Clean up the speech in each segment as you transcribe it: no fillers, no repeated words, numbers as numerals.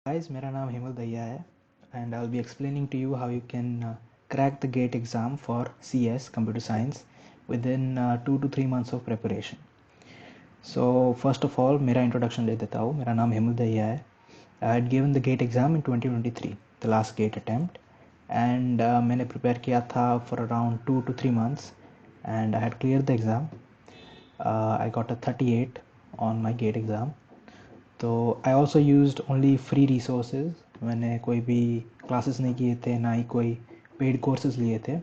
Guys, मेरा नाम हिमल दैया है and I'll be explaining to you how you can crack the GATE exam for CS Computer Science within 2 to 3 months of preparation. So first of all मेरा introduction ले देता हूँ. मेरा नाम हिमल दैया है. I had given the GATE exam in 2023, the last GATE attempt, and मैंने prepare किया था for around 2 to 3 months and I had cleared the exam. I got a 38 on my GATE exam. तो I also used only free resources. मैंने कोई भी classes नहीं किए थे, ना ही कोई पेड कोर्सेज लिए थे.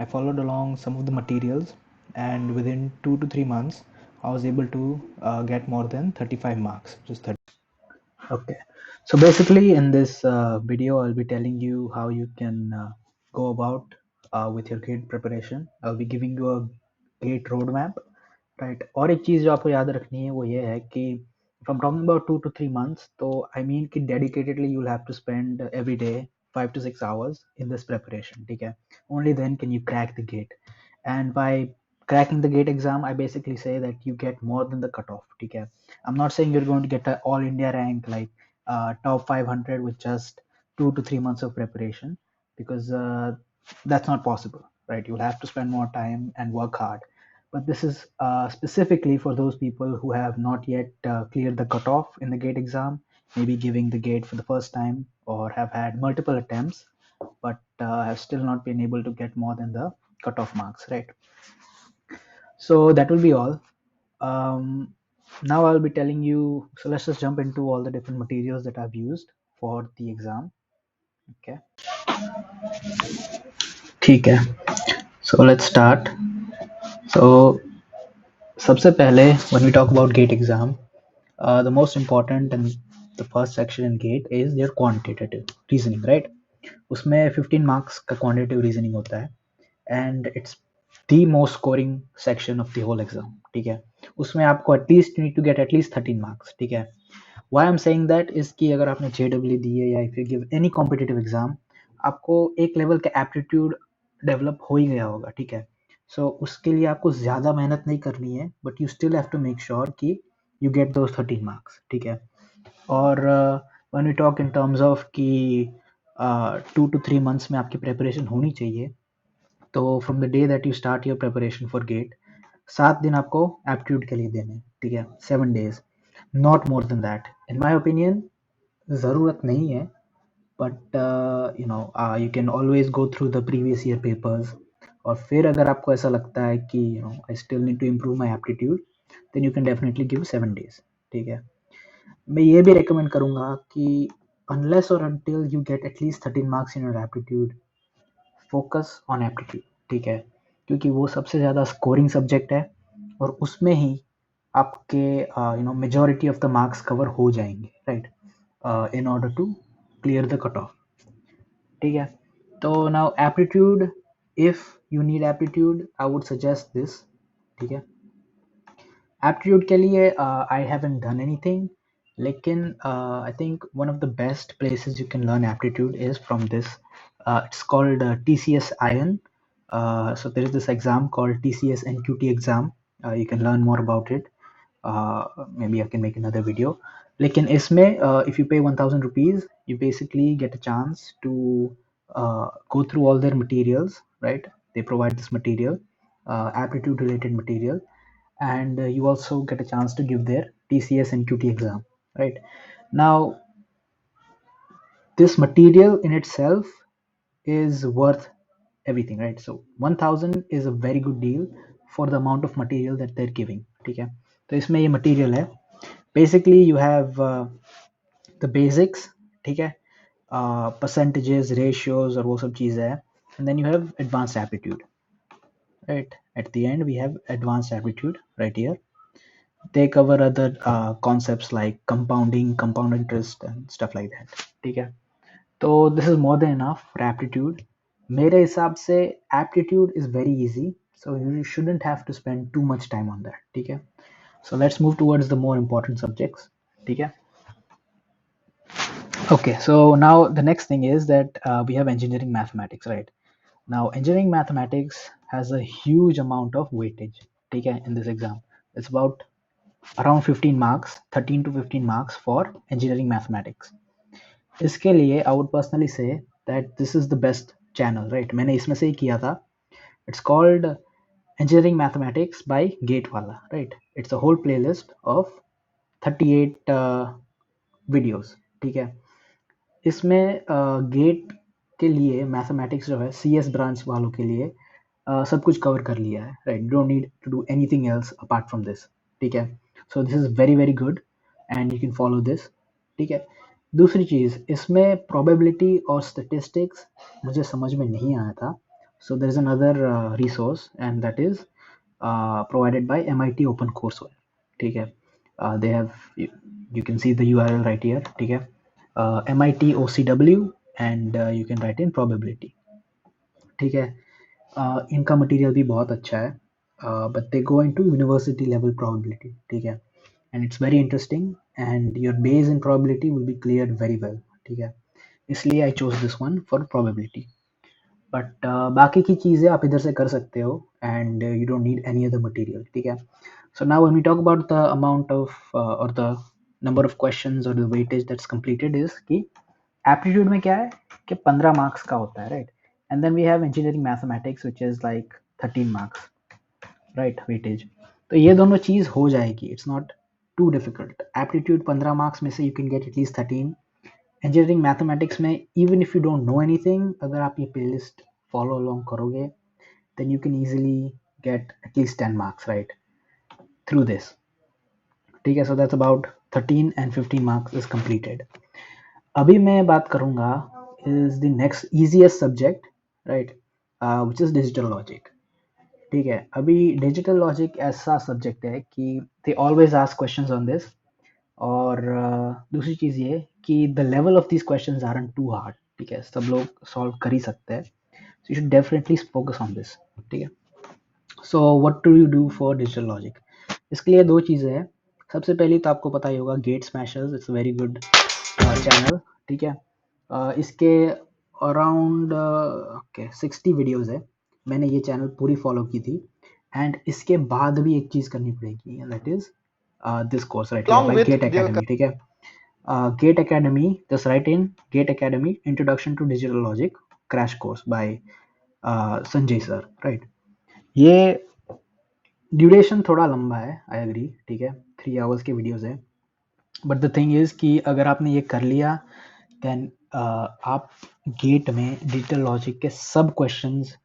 I followed along some of the materials and within 2 to 3 months I was able to get more than 35 marks, which is 30. Okay, so basically in this video I'll be telling you how you can go about with your GATE preparation. I'll be giving you a GATE roadmap, right? और एक चीज़ जो आपको याद रखनी है वो ये है कि if I'm talking about 2 to 3 months, तो I mean कि dedicatedly you'll have to spend every day 5 to 6 hours in this preparation, ठीक है? Only then can you crack the GATE. And by cracking the GATE exam, I basically say that you get more than the cutoff, ठीक है? I'm not saying you're going to get an all India rank like top 500 with just 2 to 3 months of preparation, because that's not possible, right? You'll have to spend more time and work hard. But this is specifically for those people who have not yet cleared the cutoff in the GATE exam, maybe giving the GATE for the first time, or have had multiple attempts but have still not been able to get more than the cutoff marks, right? So that will be all. Now I'll be telling you, so let's just jump into all the different materials that I've used for the exam. Okay, ठीक है. So let's start. So सबसे पहले when we talk about GATE exam, the most important and the first section in GATE is their quantitative reasoning, right? उसमें 15 marks का quantitative reasoning होता है and it's the most scoring section of the whole exam, ठीक है? उसमें आपको at least you need to get at least 13 marks, ठीक है? Why I'm saying that is कि अगर आपने JEE दी है या if you give any competitive exam, आपको एक लेवल का एप्टीट्यूड डेवलप हो ही गया होगा, ठीक है? सो उसके लिए आपको ज़्यादा मेहनत नहीं करनी है, but you still have to make sure कि यू गेट दोज 13 मार्क्स, ठीक है? और when we talk in terms of कि 2 to 3 months में आपकी प्रेपरेशन होनी चाहिए, तो from the day that you start your preparation for GATE 7 दिन आपको एप्टीट्यूड के लिए देने, ठीक है? 7 days, not more than that. In my opinion ज़रूरत नहीं है, but you can always go through the previous year papers. और फिर अगर आपको ऐसा लगता है कि I still need to improve my aptitude, then you can definitely give 7 days, ठीक है? मैं ये भी रिकमेंड करूँगा कि अनलेस और until you get at least 13 marks in your aptitude, focus on aptitude, ठीक है? क्योंकि वो सबसे ज़्यादा स्कोरिंग सब्जेक्ट है और उसमें ही आपके majority of the marks cover हो जाएंगे, right? In order to clear the cut off, ठीक है? तो now aptitude, if you need aptitude, I would suggest this, ठीक है? एप्टीट्यूड के लिए आई हैवंट डन एनीथिंग, लेकिन I think one of the best places you can learn aptitude is from this. It's called TCS Iron. So there is this exam called TCS NQT exam. You can learn more about it. Maybe I can make another video. लेकिन इसमें if you pay 1000 rupees, you basically get a chance to go through all their materials, right? They provide this material, aptitude related material, and you also get a chance to give their TCS NQT exam, right? Now this material in itself is worth everything, right? So 1000 is a very good deal for the amount of material that they're giving, ठीक है? तो इसमें ये material है. Basically you have the basics, ठीक है? Percentages, ratios और वो सब चीज़ें हैं, and then you have advanced aptitude, right? At the end we have advanced aptitude right here. They cover other concepts like compounding, compound interest and stuff like that, ठीक है? तो this is more than enough for aptitude. मेरे हिसाब से aptitude is very easy, so you shouldn't have to spend too much time on that, ठीक है? So let's move towards the more important subjects, ठीक है? Okay, so now the next thing is that we have engineering mathematics, right? Now engineering mathematics has a huge amount of weightage, ठीक है, in this exam. It's about around 15 marks, 13 to 15 marks for engineering mathematics. इसके लिए I would personally say that this is the best channel, right. मैंने इसमें से ही किया था। It's called engineering mathematics by GATE वाला, right. It's a whole playlist of 38 videos, ठीक है। इसमें गेट के लिए मैथमेटिक्स जो है सीएस ब्रांच वालों के लिए सब कुछ कवर कर लिया है, right. Don't need to do anything else apart from this, ठीक है। So this is very very good and you can follow this, ठीक है। दूसरी चीज़, इसमें प्रोबेबिलिटी और स्टेटिस्टिक्स मुझे समझ में नहीं आया था। So there is another resource and that is provided by MIT open course, ठीक है। They have, you can see the URL right here, ठीक है। MIT OCW and you can write in probability, ठीक है। इनका मटेरियल भी बहुत अच्छा है, but they go into university level probability, ठीक है। And it's very interesting and your base in probability will be cleared very well, ठीक है। इसलिए I chose this one for probability. But बाकी की चीज़ें आप इधर से कर सकते हो and you don't need any other material, ठीक है। So now when we talk about the amount of और द नंबर ऑफ क्वेश्चंस और the weightage that's completed is कि एप्टीट्यूड में क्या है कि 15 मार्क्स का होता है, right. And then we have engineering mathematics which is like 13 marks, right, weightage. तो ये दोनों चीज़ हो जाएगी, it's not too difficult. Aptitude 15 marks में से you can get at least 13। Engineering mathematics में even if you don't know anything, अगर आप ये प्लेलिस्ट फॉलो अलोंग करोगे then you can easily get at least 10 marks, right, through this, ठीक है। so that's about 13 and 15 marks is completed. अभी मैं बात करूंगा is the next easiest subject, right, which is digital logic, ठीक है। अभी डिजिटल लॉजिक ऐसा सब्जेक्ट है कि they always ask questions on this, और दूसरी चीज़ ये कि the level of these questions aren't too hard, ठीक है। सब लोग सॉल्व कर ही सकते हैं, so you should definitely focus on this, ठीक है। So what do you do for digital logic? इसके लिए दो चीज़ें हैं। सबसे पहली तो आपको पता ही होगा GATE Smashers, it's very good channel, ठीक है। इसके अराउंड ओके 60 वीडियोज़ है। मैंने ये चैनल पूरी फॉलो की थी एंड इसके बाद भी एक चीज़ करनी पड़ेगी, that is this course right here by GATE Academy, ठीक है। GATE Academy, just write in GATE Academy introduction to digital logic crash course by Sanjay sir, right. ये ड्यूरेशन थोड़ा लंबा है, आई एग्री, ठीक है। 3 आवर्स के वीडियोस है, बट द थिंग इज कि अगर आपने ये कर लिया देन आप गेट में डिजिटल लॉजिक के सब क्वेश्चंस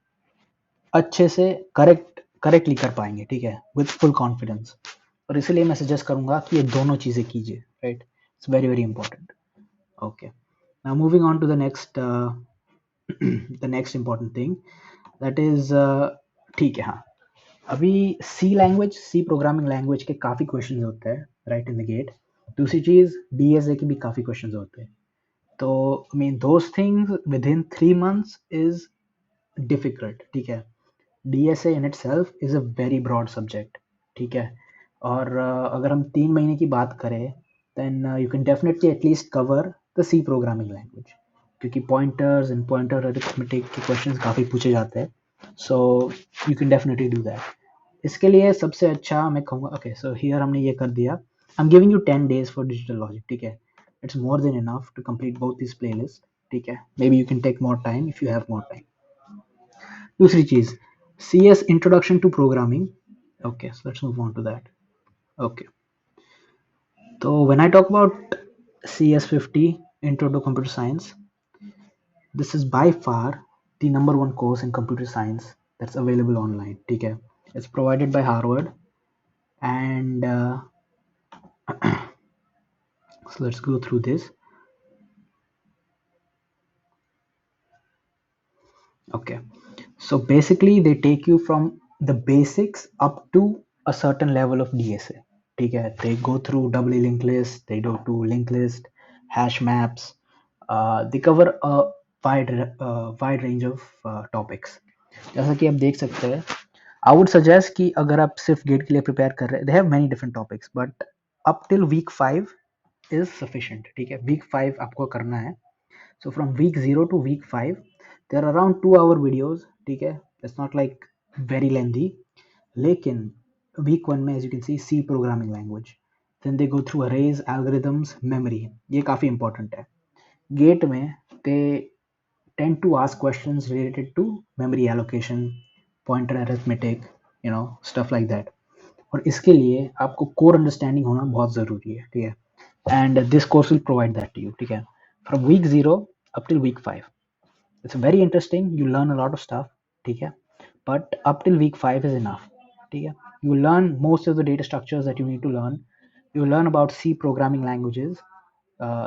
अच्छे से करेक्टली कर पाएंगे, ठीक है, विद फुल कॉन्फिडेंस। और इसलिए मैं सजेस्ट करूंगा कि ये दोनों चीज़ें कीजिए, right. It's very very important. Okay, now moving on to the next the next important thing that is, ठीक है, हाँ। अभी सी प्रोग्रामिंग लैंग्वेज के काफ़ी क्वेश्चंस होते हैं, राइट, इन द गेट। दूसरी चीज़ डीएसए के भी काफ़ी क्वेश्चंस होते हैं। तो I mean those things within 3 months is difficult, ठीक है। DSA in itself is a very broad subject, ठीक है। और अगर हम 3 महीने की बात करें then you can definitely at least cover the C programming language, क्योंकि पॉइंटर्स एंड पॉइंटर अरिथमेटिक के क्वेश्चंस काफ़ी पूछे जाते हैं। So you can definitely do that. इसके लिए सबसे अच्छा मैं कहूँगा, ओके सो हियर हमने ये कर दिया। I am giving you 10 days for digital logic, ठीक है। It's more than enough to complete both this playlist, ठीक है। Maybe you can take more time if you have more time. दूसरी चीज़, C S introduction to programming, okay so let's move on to that. Okay, तो when I talk about CS50 intro to computer science, this is by far the number one course in computer science that's available online, ठीक है। It's provided by Harvard and so let's go through this. Okay, so basically they take you from the basics up to a certain level of DSA, ठीक है। They go through doubly linked list, they go to linked list, hash maps, they cover a wide range of topics। जैसा कि आप देख सकते हैं, आई would suggest कि अगर आप सिर्फ गेट के लिए प्रिपेयर कर रहे हैं, they have many different topics but up till week 5 is sufficient, ठीक है। वीक 5 आपको करना है। So from week 0 to week 5 there are around 2 hour videos, ठीक है। It's not like very lengthy, लेकिन वीक 1 में as you can see C programming language, then they go through arrays, algorithms, memory, ये काफ़ी important है। Gate में they tend to ask questions related to memory allocation, pointer arithmetic, stuff like that. और इसके लिए आपको core understanding होना बहुत ज़रूरी है, ठीक है? And this course will provide that to you, ठीक है? From week 0 up till week 5. It's very interesting. You learn a lot of stuff, ठीक है? But up till week 5 is enough, ठीक है? You learn most of the data structures that you need to learn. You learn about C programming languages,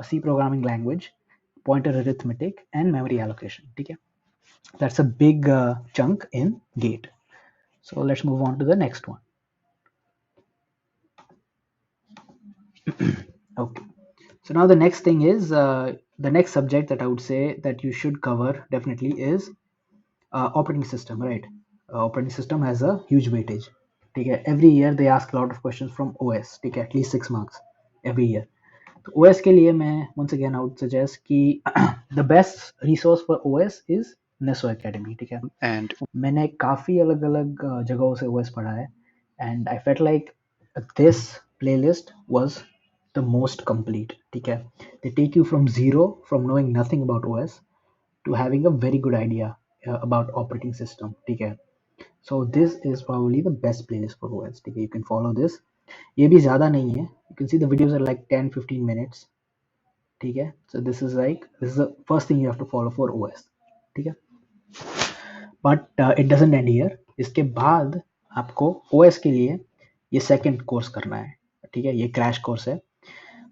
C programming language, pointer arithmetic, and memory allocation, ठीक है? That's a big chunk in GATE. So let's move on to the next one. Okay. So now the next thing is the next subject that I would say that you should cover definitely is operating system, right? Operating system has a huge weightage. ठीक है, every year they ask a lot of questions from OS, ठीक है, at least 6 marks every year. तो OS के लिए मैं once again I would suggest कि the best resource for OS is Neso Academy, ठीक है. And मैंने काफ़ी अलग अलग जगहों से OS पढ़ा है and I felt like this playlist was the most complete, ठीक है. They take you from zero, from knowing nothing about OS to having a very good idea about operating system, ठीक है. So this is probably the best playlist for OS, ठीक है. You can follow this. ये भी ज़्यादा नहीं है. You can see the videos are like 10-15 minutes, ठीक है. So this is the first thing you have to follow for OS, ठीक है. But it doesn't end here. इसके बाद आपको OS के लिए ये second course करना है, ठीक है. ये crash course है.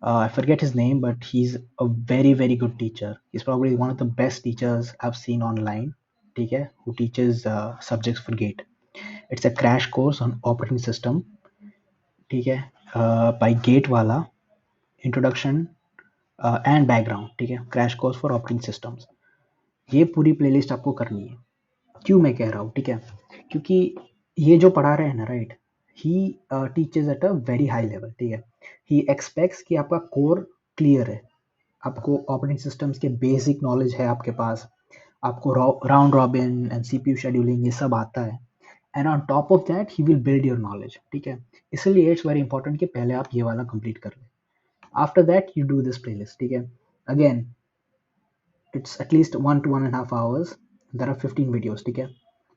I forget his name, but he's a very, very good teacher. He's probably one of the best teachers I've seen online, ठीक है, who teaches subjects for GATE. It's a crash course on operating system, ठीक है, by GATE वाला, introduction and background, ठीक है, crash course for operating systems. ये पूरी playlist आपको करनी है. क्यों मैं कह रहा हूँ, ठीक है, क्योंकि ये जो पढ़ा रहे हैं ना, right, he teaches at a very high level, ठीक है. ही एक्सपेक्ट्स कि आपका कोर क्लियर है, आपको ऑपरेटिंग सिस्टम्स के बेसिक नॉलेज है आपके पास, आपको round robin and CPU scheduling ये सब आता है, and on top of that he will build your knowledge, ठीक है. इसलिए इट्स वेरी इंपॉर्टेंट कि पहले आप ये वाला कंप्लीट कर लें. After that you do this playlist, ठीक है. Again it's at least 1 to 1.5 hours. There are 15 videos, ठीक है.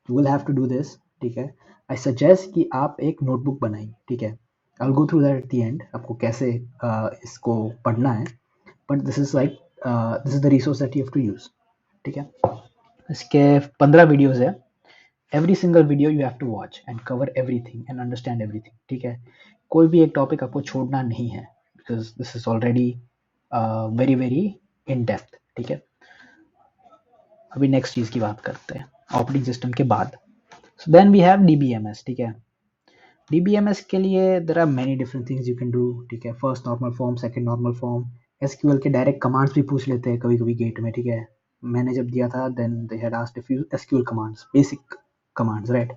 You will have to do this, ठीक है. I suggest कि आप एक नोटबुक बनाइए, ठीक है. I'll go through that at the end, आपको कैसे इसको पढ़ना है. But this is the resource that you have to use, ठीक है. इसके 15 वीडियोस है. Every single video you have to watch and cover everything and understand everything, ठीक है. कोई भी एक टॉपिक आपको छोड़ना नहीं है because this is already very very in depth, ठीक है. अभी नेक्स्ट चीज़ की बात करते हैं ऑपरेटिंग सिस्टम के बाद. So then we have DBMS, ठीक है. DBMS के लिए there are many different things you can do, ठीक है. First normal form, second normal form, SQL के डायरेक्ट कमांड्स भी पूछ लेते हैं कभी कभी गेट में, ठीक है. मैंने जब दिया था then they had asked a few SQL commands, basic commands, right.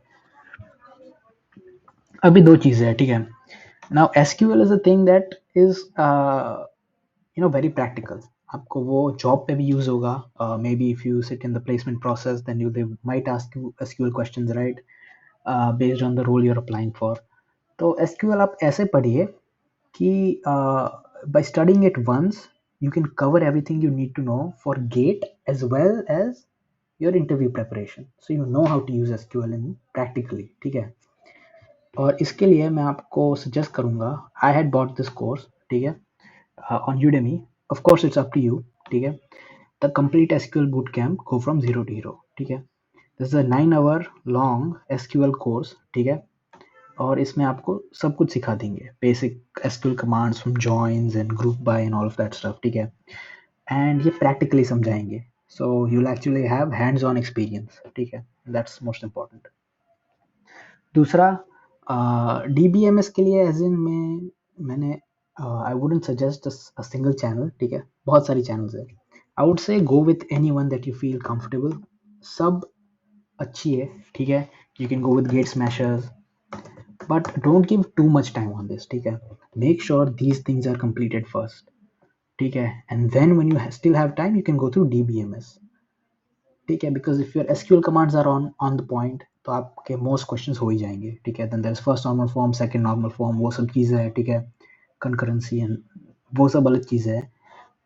अभी दो चीज़ें हैं, ठीक है. Now SQL is a thing that is very practical. आपको वो जॉब पे भी यूज होगा. Maybe if you sit in the placement process then you they might ask you SQL questions, right, based on the role you are applying for. तो SQL आप ऐसे पढ़िए कि by studying it once you can cover everything you need to know for GATE as well as your interview preparation. So you know how to use SQL in practically, ठीक है. और इसके लिए मैं आपको सजेस्ट करूँगा, I had bought this course, ठीक है, on Udemy. Of course it's up to you, ठीक है. The complete SQL bootcamp, go from zero to hero, ठीक है. This is a 9 hour long SQL course, ठीक है. और इसमें आपको सब कुछ सिखा देंगे, basic SQL commands from joins and group by and all of that stuff, ठीक है. And ये practically समझाएंगे, so you'll actually have hands on experience, ठीक है. That's most important. दूसरा DBMS के लिए एज इन मैंने I wouldn't suggest a single channel, ठीक है. बहुत सारी चैनल्स है. I would say go with anyone that you feel comfortable. सब अच्छी है, ठीक है. You can go with GATE Smashers but don't give too much time on this, ठीक है. Make sure these things are completed first, ठीक है. And then when you still have time you can go through DBMS, ठीक है. Because if your SQL commands are on the point तो आपके most questions हो ही जाएंगे, ठीक है. Then there is first normal form, second normal form, वो सब चीज़ें हैं, ठीक है. कंकरेंसी एंड वो सब अलग चीज़ें हैं.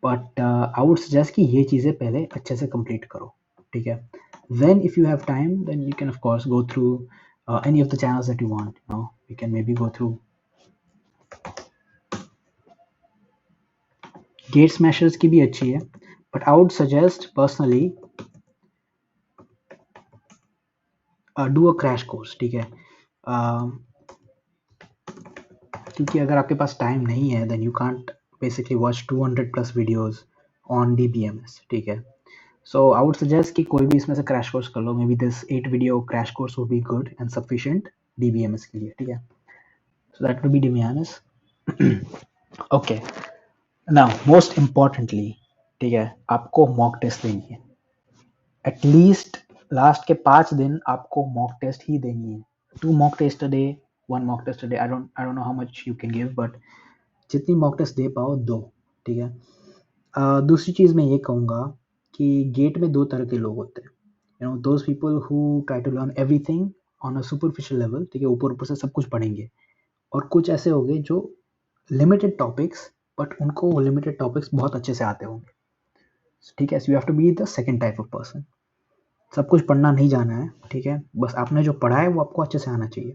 बट आई वुड सजेस्ट कि ये चीज़ें पहले अच्छे से कंप्लीट करो, ठीक है. Then if you have time then you can of course go through any of the channels that you want. You can maybe go through gate smashers की भी अच्छी है, but I would suggest personally do a crash course, ठीक है. क्योंकि अगर आपके पास time नहीं है then you can't basically watch 200 plus videos on DBMS, ठीक है. So I would suggest कि कोई भी इसमें से crash course कर लो. Maybe this 8 video crash course would be good and sufficient DBMS के लिए, ठीक है. So that would be DBMS. Okay. Now most importantly, ठीक है, आपको mock test देनी है. At least लास्ट के 5 दिन आपको mock test ही देनी है. 2 mock test a day, 1 mock test a day. I don't know how much you can give, but जितनी mock test दे पाओ दो, ठीक है. दूसरी चीज़ मैं ये कहूँगा कि गेट में 2 तरह के लोग होते हैं. Those people who try to learn everything on a superficial level, ठीक है, ऊपर ऊपर से सब कुछ पढ़ेंगे. और कुछ ऐसे होंगे जो लिमिटेड टॉपिक्स, बट उनको वो लिमिटेड टॉपिक्स बहुत अच्छे से आते होंगे, ठीक है. So you have to be the second type of person. सब कुछ पढ़ना नहीं जाना है, ठीक है, बस आपने जो पढ़ा है वो आपको अच्छे से आना चाहिए.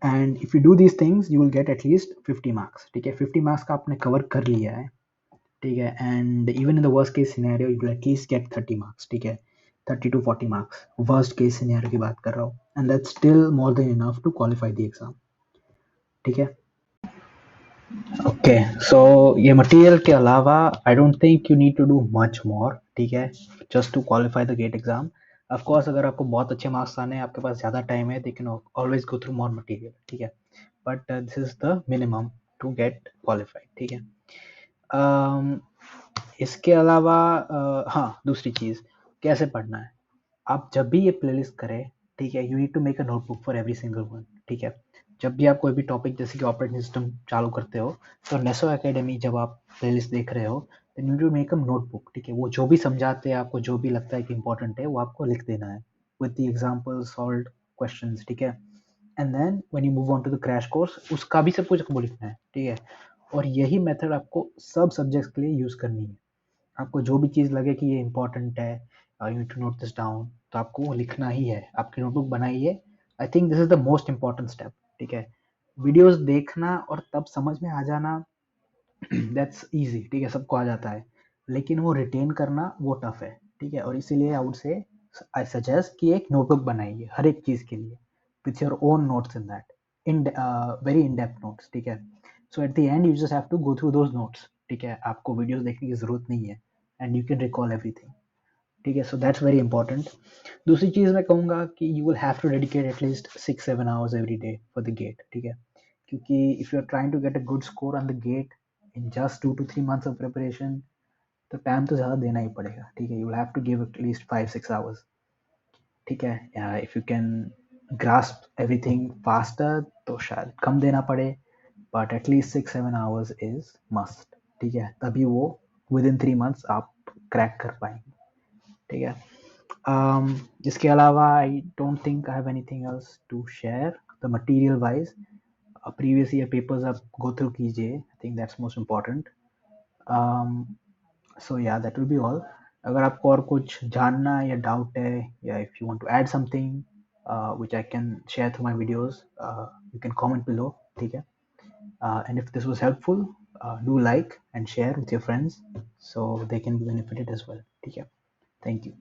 And if you do these things you will get at least 50 marks, ठीक है. 50 मार्क्स का आपने कवर कर लिया है, ठीक है. And even in the worst case scenario you will at least get 30 marks, ठीक है. 30 to 40 marks worst case scenario की बात कर रहा हूँ. And that's still more than enough to qualify the exam, ठीक है. ओके, सो ये मटेरियल के अलावा I don't think you need to do much more, ठीक है, just to qualify the GATE exam. Of course अगर आपको बहुत अच्छे मार्क्स आने हैं, आपके पास ज़्यादा टाइम है, they can always go through more material, ठीक है. But this is the minimum to get qualified, ठीक है. इसके अलावा हाँ, दूसरी चीज़ कैसे पढ़ना है. आप जब भी ये प्लेलिस्ट करें, ठीक है, you need to make a notebook for every single one, ठीक है. जब भी आप कोई भी टॉपिक जैसे कि ऑपरेटिंग सिस्टम चालू करते हो, तो नेसो एकेडमी जब आप प्लेलिस्ट देख रहे हो then you need to make a notebook, ठीक है. वो जो भी समझाते हैं आपको, जो भी लगता है कि इंपॉर्टेंट है, वो आपको लिख देना है with the example solve questions, ठीक है. And then when you move on to the crash course, उसका भी सब कुछ आपको लिखना है, ठीक है. और यही मेथड आपको सब सब्जेक्ट्स के लिए यूज़ करनी है. आपको जो भी चीज़ लगे कि ये इंपॉर्टेंट है, you need to note this down, तो आपको वो लिखना ही है. आपकी नोटबुक बनाइए. I think this is the most important step, ठीक है. वीडियोस देखना और तब समझ में आ जाना दैट्स इजी, ठीक है, सबको आ जाता है. लेकिन वो रिटेन करना वो टफ है, ठीक है. और इसीलिए आई वुड से आई सजेस्ट कि एक नोटबुक बनाइए हर एक चीज़ के लिए with your own notes in that, in very in depth notes, ठीक है. So at the end you just have to go through those notes, ठीक है. आपको वीडियोस देखने की ज़रूरत नहीं है and you can recall everything, ठीक है. So that's very important. दूसरी चीज़ मैं कहूँगा कि you will have to dedicate at least 6-7 hours every day for the GATE, ठीक है. क्योंकि if you are trying to get a good score on the GATE in just 2 to 3 months of preparation, तो time तो ज़्यादा देना ही पड़ेगा, ठीक है. You will have to give at least 5-6 hours, ठीक है. If you can grasp everything faster तो शायद कम देना पड़े, but at least 6-7 hours is must, ठीक है. तभी वो विद इन 3 months आप क्रैक कर पाएंगे, ठीक है. इसके अलावा I don't think I have anything else to share the material wise. Previous year papers आप गो थ्रू कीजिए, I think that's most important. So yeah that will be all. अगर आपको और कुछ जानना या डाउट है, या if you want to add something which I can share through my videos, you can comment below, ठीक है. And if this was helpful, do like and share with your friends so they can be benefited as well, ठीक है. Thank you.